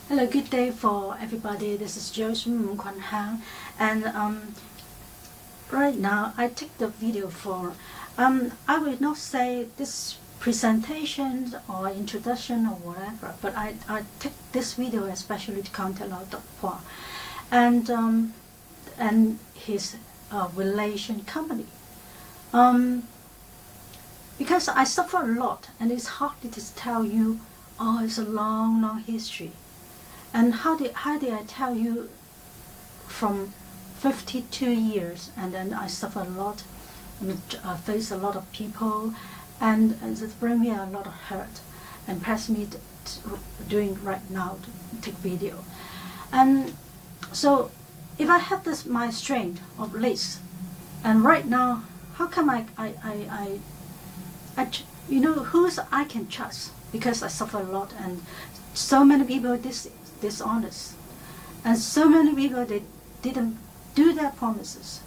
Hello, good day for everybody. This is Joes NG K.H, and right now I take the video for I will not say this presentation or introduction or whatever, but I take this video especially to contact LAU T and his relation company, because I suffer a lot and it's hard to tell you. Oh, it's a long history. And how did I tell you from 52 years, and then I suffer a lot, I face a lot of people, and it brings me a lot of hurt, and press me to doing right now to take video. And so if I have this my strength of list, and right now, how come I you know, who's I can trust, because I suffer a lot, and so many people dishonest, and so many people they didn't do their promises.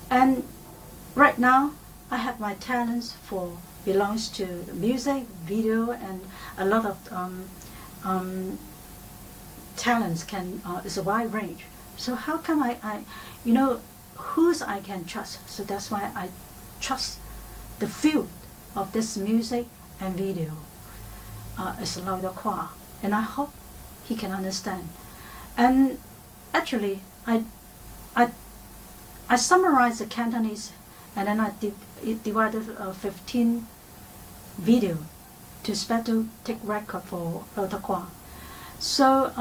And right now I have my talents for belongs to the music, video, and a lot of talents can is a wide range. So how come I you know, whose I can trust? So that's why I trust the field of this music and video is LAU T, and I hope he can understand. And actually I summarized the Cantonese, and then I divided 15 video to special take record for LAU T. So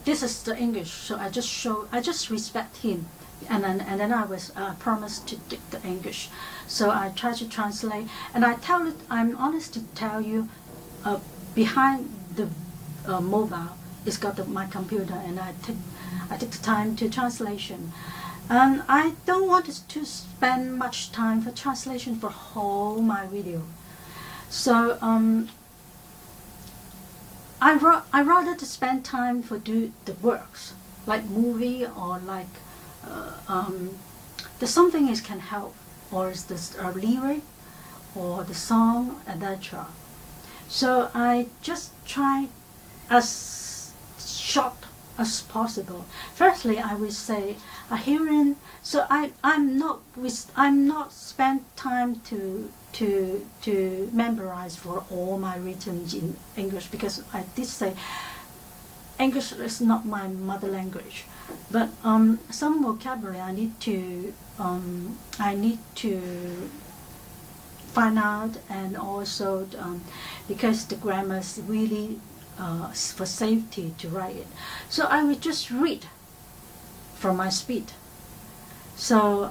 this is the English, so I just respect him, and then I was promised to take the English, so I try to translate, and I'm honest to tell you, behind the mobile it's got my computer, and I take the time to translation, and I don't want to spend much time for translation for whole my video. So I rather to spend time for do the works like movie, or like the something is can help, or is this lyric or the song, etc. So I just try as short as possible. Firstly, I will say a hearing. So I'm not spend time to memorize for all my written in English, because I did say English is not my mother language, but some vocabulary I need to find out, and also because the grammar is really for safety to write it. So I will just read from my speed. So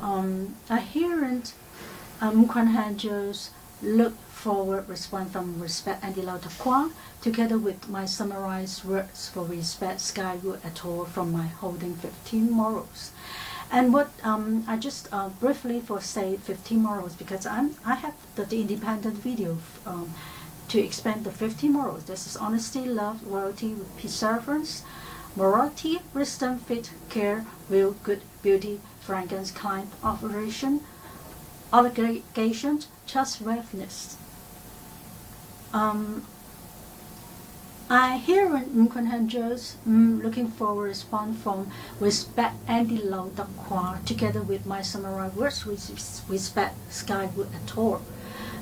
I hear it. Joes look forward response from Respect Andy LAU T, together with my summarized words for Respect Skywood et al. From my holding 15 morals. And what I just briefly for say 15 morals, because I have the independent video to expand the 15 morals. This is honesty, love, loyalty, perseverance, morality, wisdom, faith, care, will, good, beauty, fragrance, kind, operation, obligation, trustworthiness. I hear Joes looking for a response from Respect Andy LAU T, together with my summarized words with Respect Skywood et al.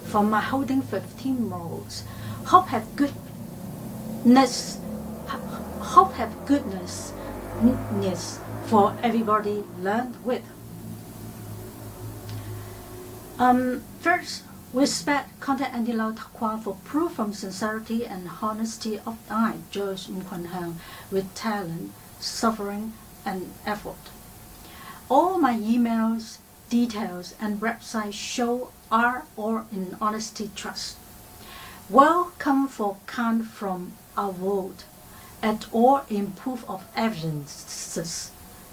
From my holding 15 morals. Hope have goodness for everybody learned with. First, respect contact Andy LAU T for proof from sincerity and honesty of I, Joes NG K.H, with talent, suffering, and effort. All my emails, details, and websites show are all in honesty, trust. Welcome for count from our vote, at all in proof of evidences,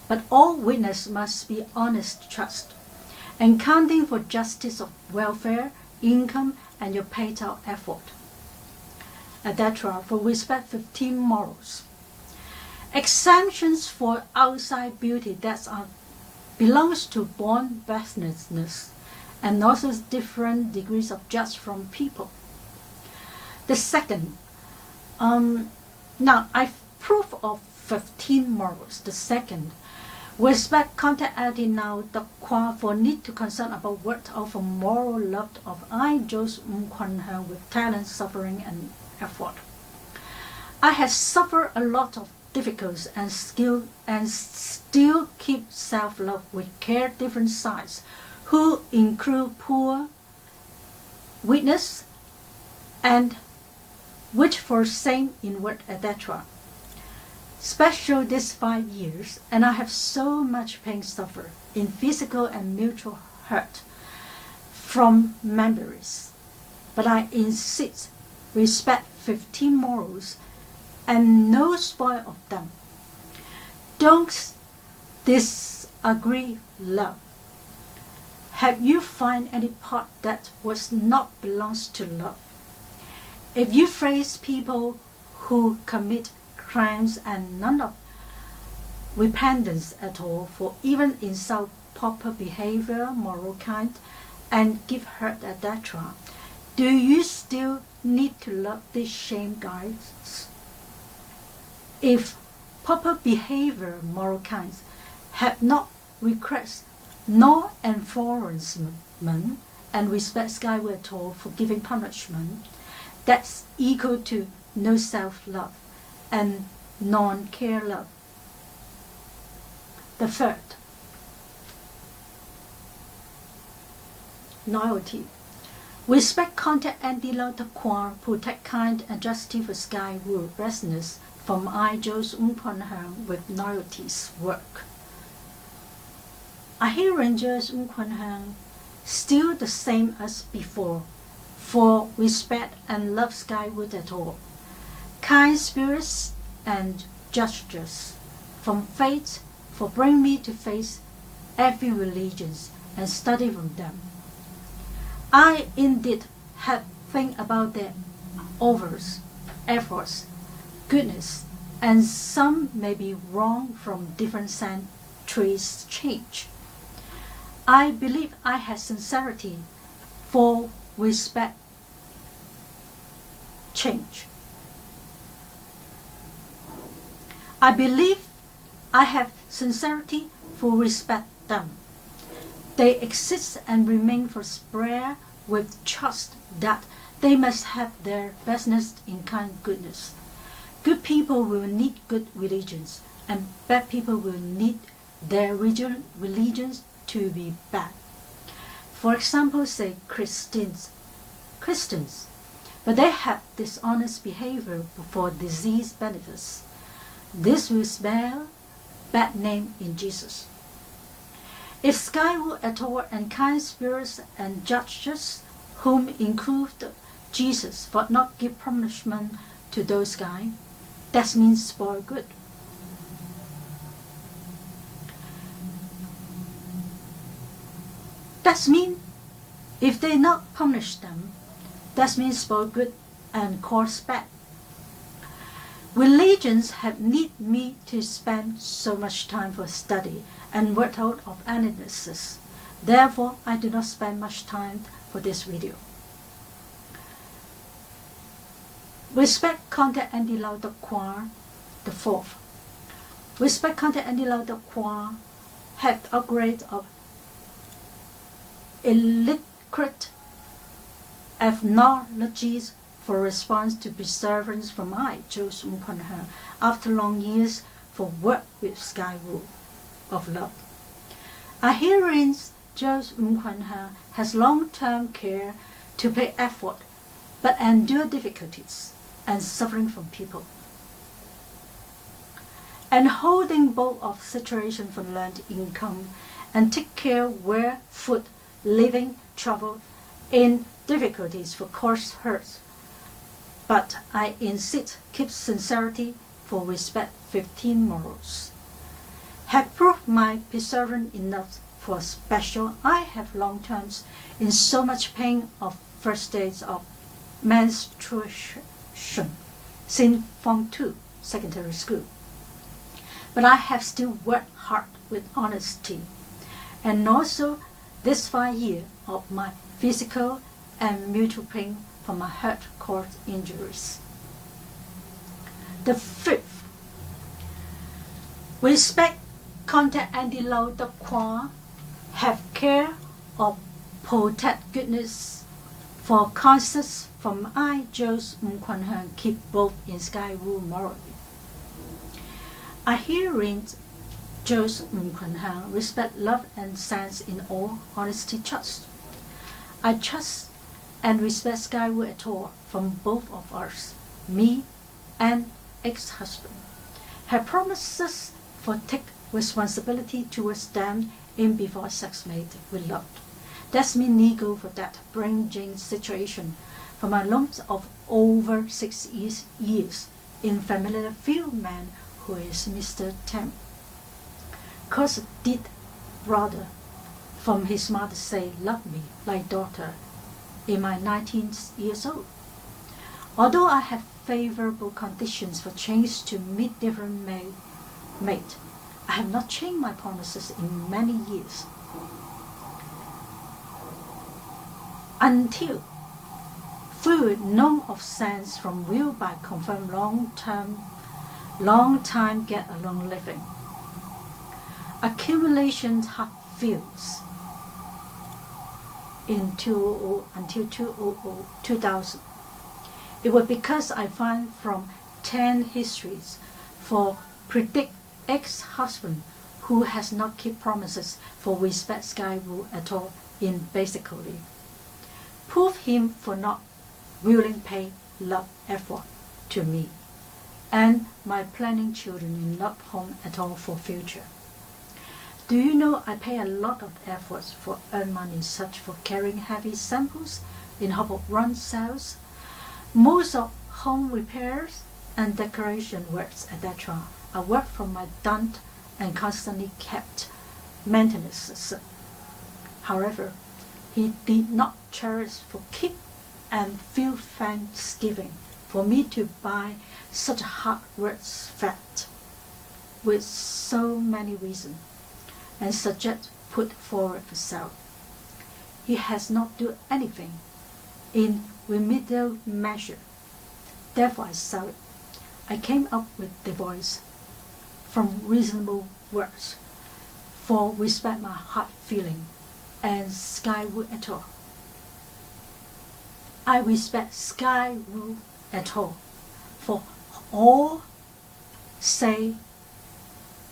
but all witness must be honest trust, and counting for justice of welfare, income, and your paid out effort, etc. For respect 15 morals. Exemptions for outside beauty that belongs to born bestness, and also different degrees of judge from people. The second, Now, I've proof of 15 morals. The second, respect contact Andy LAU T for need to concern about word of a moral love of I, Joes NG K.H with talent, suffering, and effort. I have suffered a lot of difficulties and skill and still keep self-love with care different sides, who include poor, weakness, and which for same in word, etc. Special these 5 years, and I have so much pain suffered in physical and mutual hurt from memories. But I insist, respect 15 morals and no spoil of them. Don't disagree love. Have you find any part that was not belongs to love? If you praise people who commit crimes and none of repentance at all, for even insult proper behavior, moral kind, and give hurt, etc., do you still need to love these shame guides? If proper behavior, moral kinds, have not request nor enforcement and respect skyward at all for giving punishment, that's equal to no self-love and non-care love. The third, loyalty. Respect contact Andy LAU T, protect kind and justice for sky rule business from I, Joes NG K.H with loyalties work. I hear Joes NG K.H still the same as before, for respect and love skyward at all. Kind spirits and gestures from faith for bring me to face every religions and study from them. I indeed have think about their overs, efforts, goodness, and some may be wrong from different centuries change. I believe I have sincerity for respect change. I believe I have sincerity for respect them. They exist and remain for prayer with trust that they must have their business in kind goodness. Good people will need good religions, and bad people will need their religions to be bad. For example, say Christians, but they have dishonest behavior for disease benefits. This will spell bad name in Jesus. If sky will at all and kind spirits and judges, whom include Jesus, for not give punishment to those guys, that means spoil good. That means if they not punish them, that means spoil good and cause bad. Religions have need me to spend so much time for study and work out of analysis. Therefore, I do not spend much time for this video. Respect contact Andy LAU T. The fourth. Respect contact Andy LAU T. have upgrade of illiterate ethnologies for response to perseverance from I, Joes NG K.H, after long years for work with sky rule of love. I herein Joes NG K.H has long-term care to pay effort, but endure difficulties and suffering from people. And holding both of situation for learned income and take care where food, living, travel, in difficulties for cause hurts. But I insist keep sincerity for respect 15 morals. Have proved my perseverance enough for special. I have long terms in so much pain of first days of menstruation since Form 2 secondary school. But I have still worked hard with honesty, and also this 5 years of my physical and mutual pain from my hurt caused injuries. The fifth, respect Andy LAU T, have care of protect goodness for concerts from I, Joes NG K.H, keep both in sky rule morally. I herein Joes NG K.H respect, love, and sense in all honesty trust. I trust and respect sky rule at all from both of us, me and ex-husband. Have promises for take responsibility towards them in before sex mate we loved. That's me nego for that bringing situation from a lump of over 6 years in familiar few man who is Mr. Tam. Cause did brother from his mother say love me like daughter in my 19 years old. Although I have favorable conditions for change to meet different mate, I have not changed my promises in many years. Until through known of sense from will by confirmed long time get along living. Accumulation hard feels in 2000. It was because I find from 10 histories for predict ex-husband who has not kept promises for respect sky rule at all in basically. Prove him for not willing pay love effort to me and my planning children in not home at all for future. Do you know I pay a lot of efforts for earn money such for carrying heavy samples in hope of run sales, most of home repairs and decoration works, etc. I work from my dunt and constantly kept maintenance. However, he did not cherish for keep and feel thanksgiving for me to buy such hard words fat with so many reasons and suggest put forward for sale. He has not do anything in remedial measure. Therefore I sell it. I came up with the voice from reasonable words for respect my heart feeling and sky rule at all. I respect sky rule at all for all say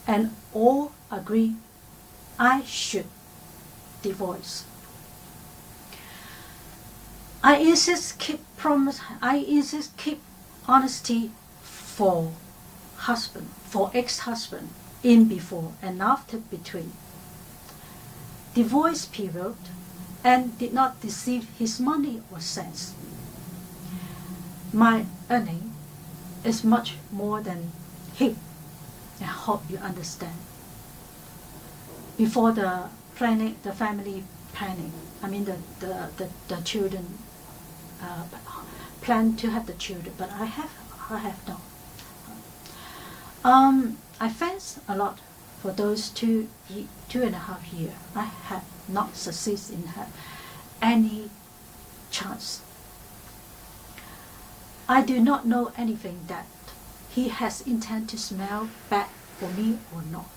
and all agree I should divorce. I insist keep promise. I insist keep honesty for husband, for ex-husband, in before and after between. Divorce period, and did not deceive his money or sense. My earning is much more than him. I hope you understand. Before the planning, the family planning, I mean the children plan to have the children, but I have not. I thanks a lot for those 2.5 years. I have not succeeded in her any chance. I do not know anything that he has intent to smell bad for me or not.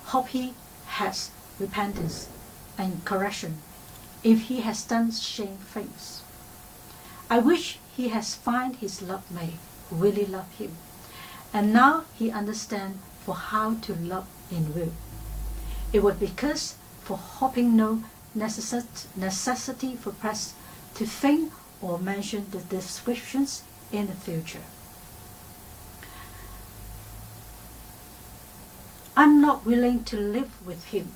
Hope he has repentance and correction if he has done shame things. I wish he has find his love mate who really love him, and now he understand for how to love in will. It was because for hoping no necessity for press to think or mention the descriptions in the future. I'm not willing to live with him,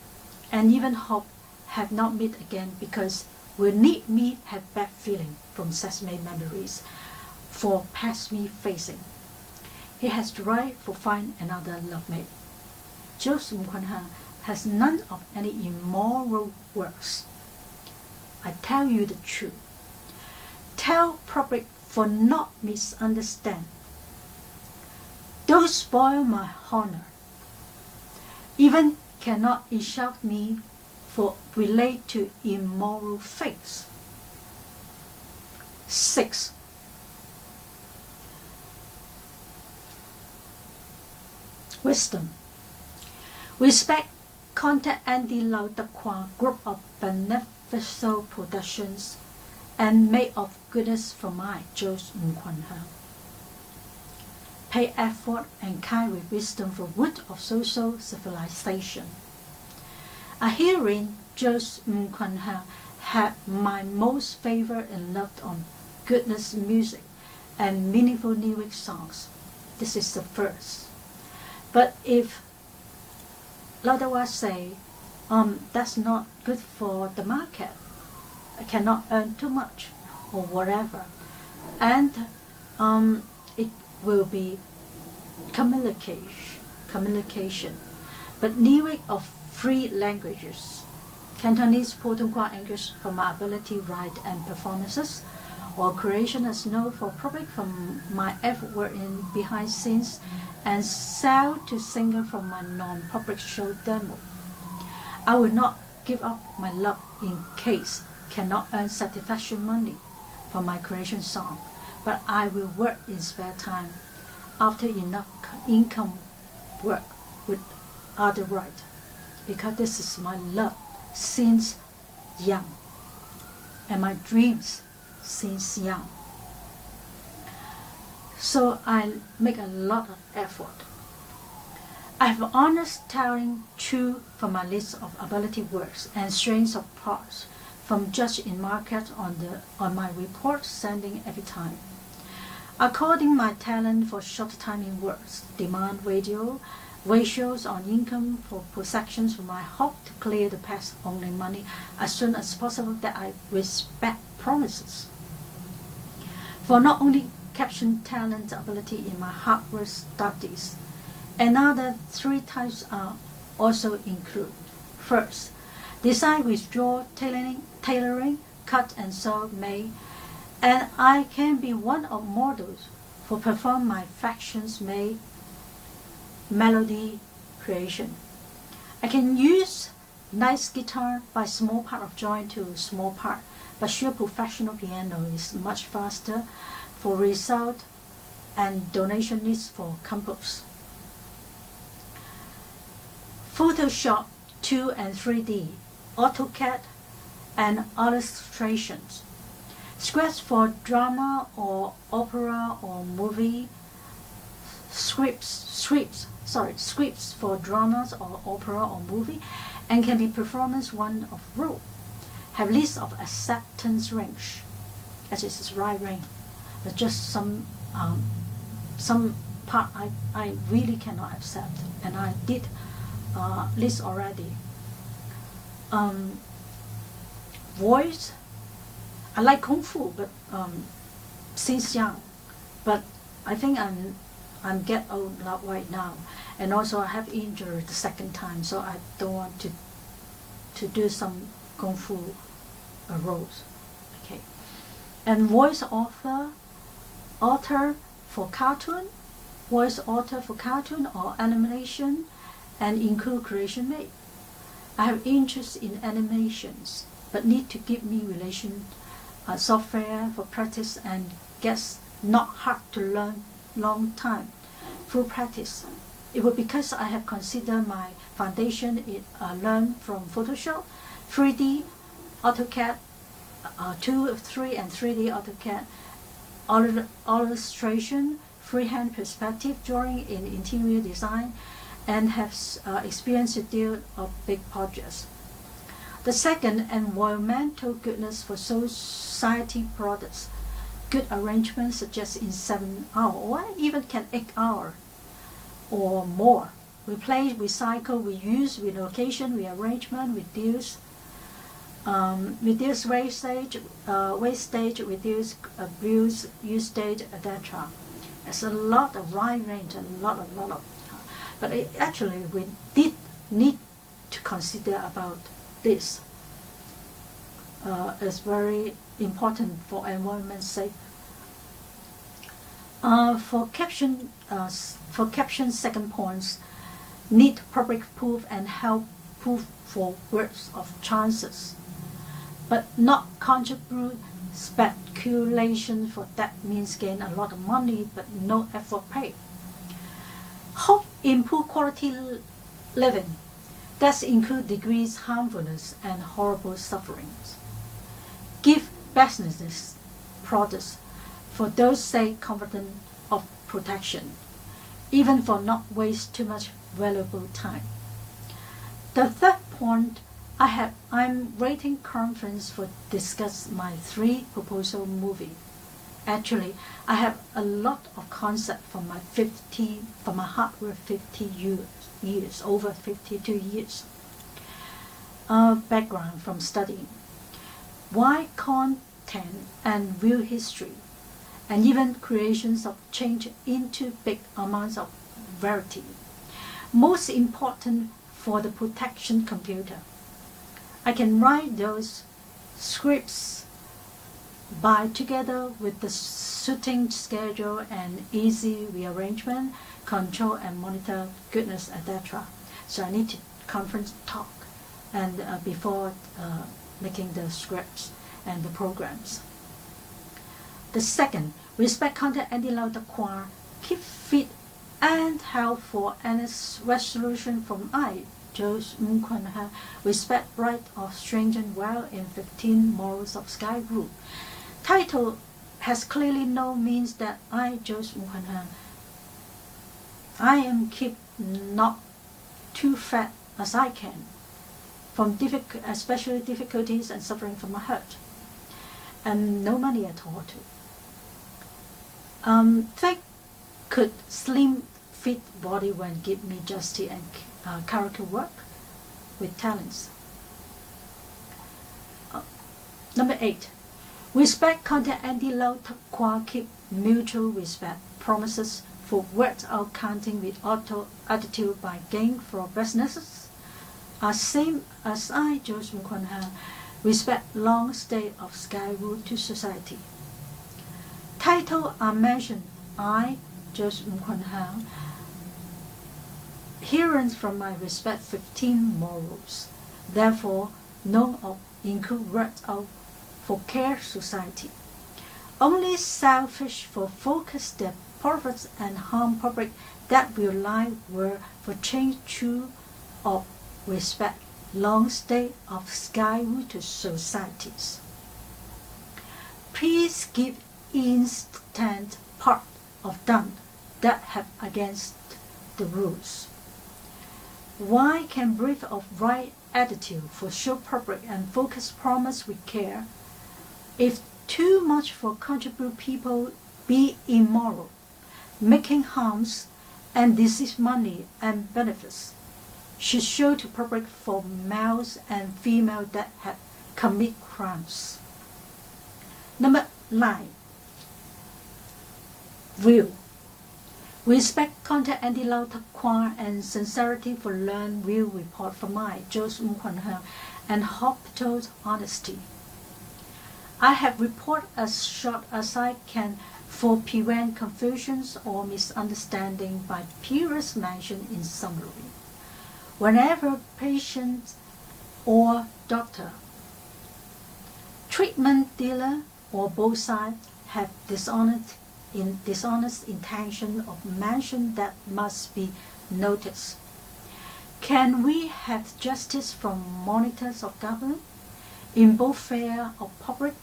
and even hope have not met again because will need me have bad feeling from sesame memories for past me facing. He has the right for find another love mate. Joes NG K.H has none of any immoral works. I tell you the truth. Tell public for not misunderstand. Don't spoil my honor. Even cannot insult me for relate to immoral things. 6. Wisdom. Respect Andy LAU T group of beneficial productions and made of goodness from my Joes NG K.H. Pay effort and kind with wisdom for wood of social civilization. A hearing Joes NG K.H. had my most favorite and loved on goodness music and meaningful lyric songs. This is the first. But if LAU T say, that's not good for the market, I cannot earn too much or whatever, and it will be communication. But lyric of three languages, Cantonese, Putonghua, English for my ability, write and performances, or creation as known for public from my effort in behind scenes, and sell to singer from my non-public show demo. I will not give up my love in case cannot earn satisfaction money for my creation song, but I will work in spare time after enough income work with other writer, because this is my love since young and my dreams since young. So I make a lot of effort. I have honest telling true from my list of ability works and strings of parts from judge in market on my report sending every time. According my talent for short timing works, demand radio, ratios on income for possessions from my hope to clear the past only money as soon as possible that I respect promises. For not only caption talent ability in my hard work studies, another three types are also included. First, design, withdraw, tailoring, cut and sew, make, and I can be one of models for perform my factions made melody creation. I can use nice guitar by small part of join to small part, but sure professional piano is much faster for result and donation needs for compose. Photoshop 2 and 3D, AutoCAD and illustrations. Scripts for drama or opera or movie. Scripts for dramas or opera or movie, and can be performance one of role. Have list of acceptance range, as it is right range, but just some part I really cannot accept, and I did list already. Voice, I like Kung Fu, but since young, but I think I'm get old right now, and also I have injured the second time, so I don't want to do some Kung Fu roles. Okay, and voice author for cartoon, voice author for cartoon or animation, and include creation made. I have interest in animations, but need to give me relation software for practice and gets not hard to learn long time through practice. It was because I have considered my foundation learn from Photoshop, 3D, AutoCAD, 2, 3 and 3D AutoCAD, illustration, freehand perspective drawing in interior design, and have experience to deal of big projects. The second, environmental goodness for society products. Good arrangements suggest in 7 hours or even can 8 hours or more. Replace, recycle, reuse, relocation, rearrangement, reduce wastage, reduce abuse, usage, etc. It's a lot of wide range and a lot of. But actually, we did need to consider about this. It's very important for environment's sake. For caption second points, need public proof and help proof for words of chances, but not contribute speculation for that means gain a lot of money but no effort paid. Hope improve quality living. That include degrees harmfulness and horrible sufferings. Give businesses products for those say confident of protection, even for not waste too much valuable time. The third point, I'm waiting conference for discuss my 3 proposal movie. Actually, I have a lot of concept from my hardware 50 years, over 52 years. Background from studying. Why content and real history, and even creations of change into big amounts of variety. Most important for the protection computer. I can write those scripts by together with the suiting schedule and easy rearrangement, control and monitor goodness, etc. So I need to conference talk and before making the scripts and the programs. The second, respect content Andy LAU T, keep fit and helpful and resolution from I, Joes NG K.H, respect right of stranger well in 15 morals of Sky Group. Title has clearly no means that I, Joes NG K.H, I am keep not too fat as I can, from especially difficulties and suffering from a hurt, and no money at all too. Think could slim fit body when give me justice and character work with talents. Number 8, respect content Andy LAU T, keep mutual respect, promises for words out counting with auto attitude by gain for businesses, are same as I, Joes NG K.H, respect long stay of Sky Rule to society. Title are mentioned, I, Joes NG K.H, adherence from my respect 15 morals, therefore known of include words out for care society. Only selfish for focus that profits and harm public that will lie were for change true of respect long stay of Sky Rule to societies. Please give instant part of done that have against the rules. Why can brief of right attitude for show public and focus promise with care? If too much for contribute people be immoral, making harms and deceive money and benefits, should show to public for males and female that have commit crimes. Number 9, real. Respect content Andy LAU T, and sincerity for learn real report from I, Joes NG K.H, and hospital's honesty. I have report as short as I can for prevent confusions or misunderstanding by periods mentioned in summary. Whenever patient or doctor, treatment dealer or both sides have dishonest intention of mention that must be noticed. Can we have justice from monitors of government in both fair or public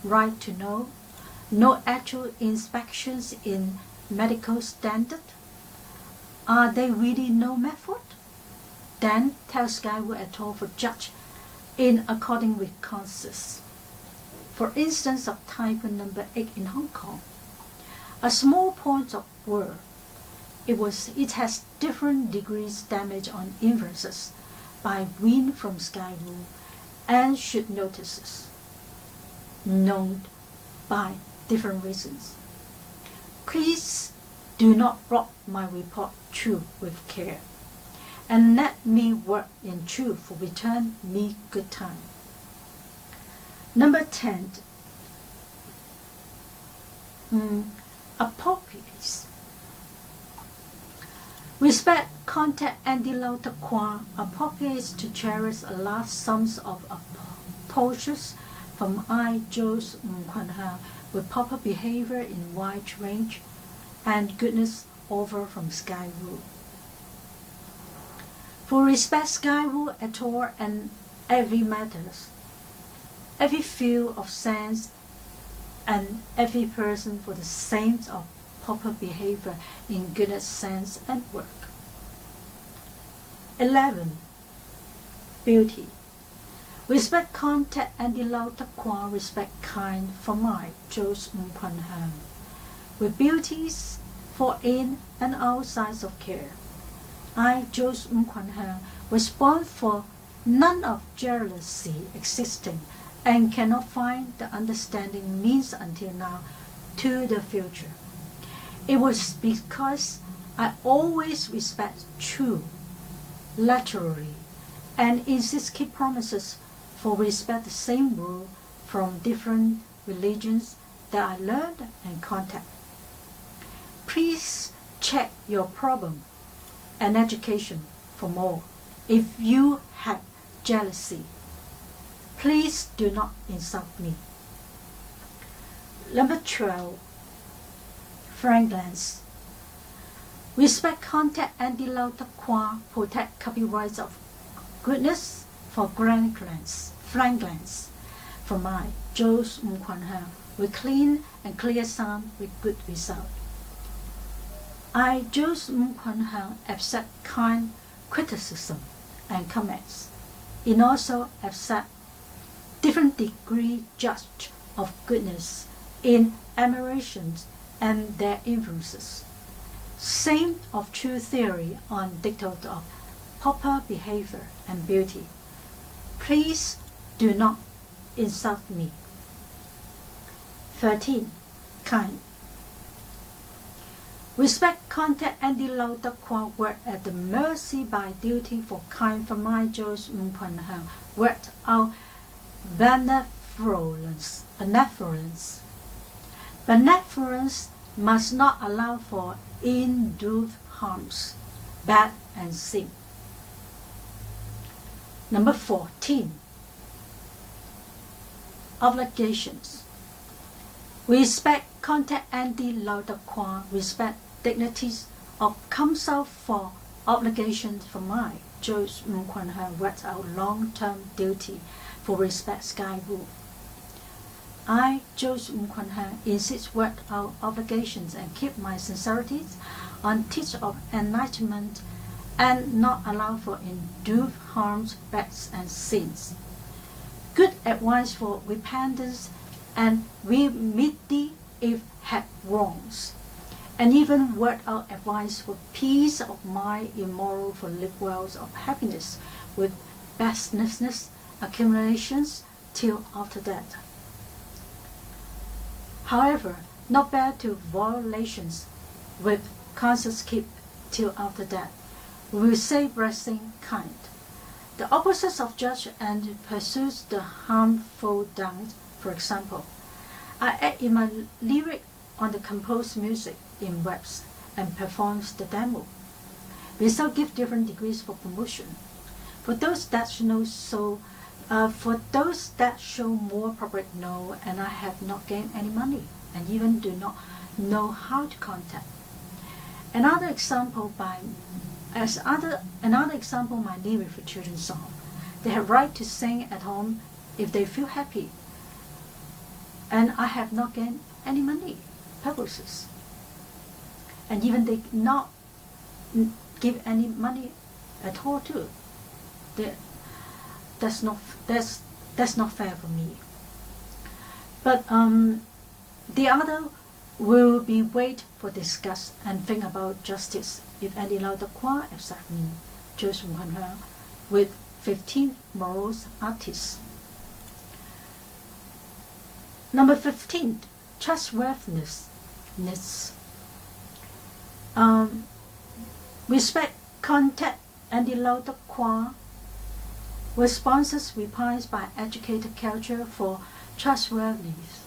right to know, no actual inspections in medical standard? Are they really no method? Then tell Sky Rule at all for judge in according with conscience. For instance of typo number 8 in Hong Kong, a small point of word, it has different degrees damage on inferences by wind from Sky Rule and should notices, known by different reasons. Please do not block my report through with care, and let me work in truth for return me good time. Number 10, appropriates. Respect contact Andy LAU T, appropriates to cherish a large sums of approaches from I, Joes NG K.H, with proper behavior in wide range and goodness over from Sky Rule. For respect Skyward at all and every matters, every field of sense and every person for the same of proper behavior in goodness, sense and work. 11. Beauty. Respect contact Andy LAU T, respect kind for my Joes NG K.H. With beauties for in and outside of care. I, Joes NG K.H, was born for none of jealousy existing and cannot find the understanding means until now to the future. It was because I always respect true, literally, and insist keep promises for respect the same rule from different religions that I learned and contact. Please check your problem and education for more. If you have jealousy, please do not insult me. Number 12. Fragrance. Respect contact Andy LAU T, protect copyrights of goodness for fragrance from my Joes NG K.H, with clean and clear sound with good result. I, Joes NG K.H, accept kind criticism and comments, and also accept different degree judge of goodness in admirations and their influences. Same of true theory on dictate of proper behavior and beauty. Please do not insult me. 13. Kind. Respect contact Andy LAU T, work at the mercy by duty for kind for my Joes NG K.H, work out benevolence. Benevolence must not allow for undue harms, bad and sin. Number 14. Obligations. Respect contact Andy LAU T, respect dignities of counsel for obligations for my Joes NG K.H, work out long-term duty for respect Skyward. I, Joes NG K.H, insist work out obligations and keep my sincerities on teach of enlightenment and not allow for undue harms, bads and sins. Good advice for repentance and remedy if had wrongs, and even work out advice for peace of mind, immoral for live wells of happiness with bestness accumulations till after death. However, not bad to violations with conscience keep till after death. We will say blessing kind. The opposite of judge and pursues the harmful done. For example, I add in my lyric on the composed music in webs and performs the demo. We shall give different degrees for promotion. For those that show more public know, and I have not gained any money and even do not know how to contact. Another example, my lyric for children's song. They have right to sing at home if they feel happy, and I have not gained any money purposes, and even they not give any money at all too. That's not fair for me. But the other will be wait for discuss and think about justice if Andy LAU T accept me, Joes NG K.H, with 15 morals artists. Number 15, trustworthiness. Respect contact Andy LAU T, responses replies by educated culture for trustworthiness.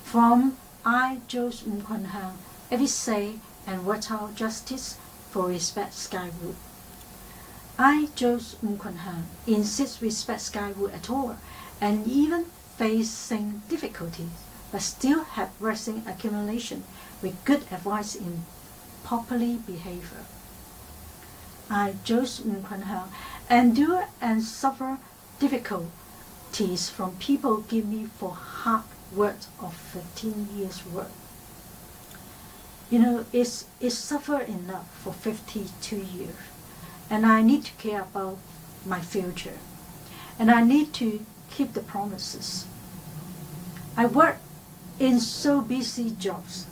From I, Joes NG K.H, every say and work out justice for respect Skyward. I, Joes NG K.H, insist respect Skyward at all, and even facing difficulties, but still have blessing accumulation with good advice in properly behavior. I, Joes NG K.H, endure and suffer difficulties from people give me for hard work of 15 years work. You know, it's suffer enough for 52 years, and I need to care about my future, and I need to keep the promises. I work in so busy jobs,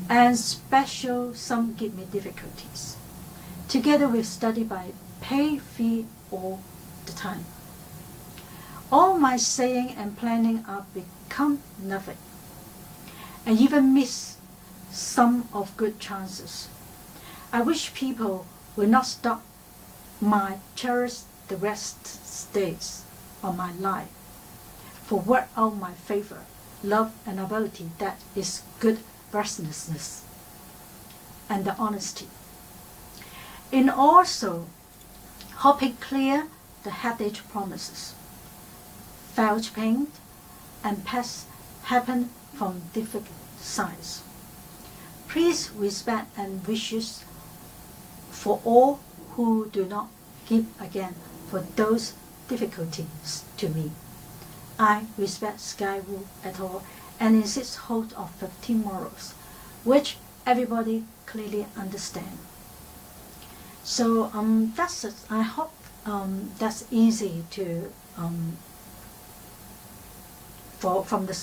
and special some give me difficulties. Together with study by pay fee all the time. All my saying and planning are become nothing, and even miss some of good chances. I wish people will not stop my cherish the rest days of my life, for work out my favor, love and ability that is good restlessness and the honesty. In also hoping clear the headache promises, felt pain and past happen from different sides. Please respect and wishes for all who do not give again for those difficulties to me. I respect Skywu at all and insist hold of 15 morals, which everybody clearly understand. So that's it. I hope that's easy to from the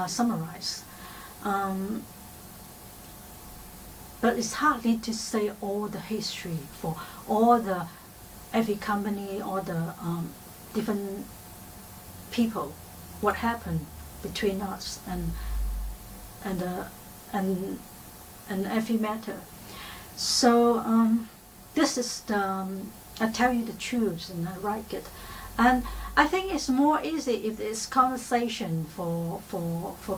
summarize. But it's hardly to say all the history for all the every company, all the different people, what happened between us and every matter. So this is the I tell you the truth and I write it, and I think it's more easy if it's conversation for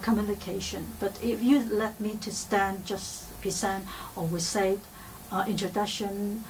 communication. But if you let me to stand just present or recite introduction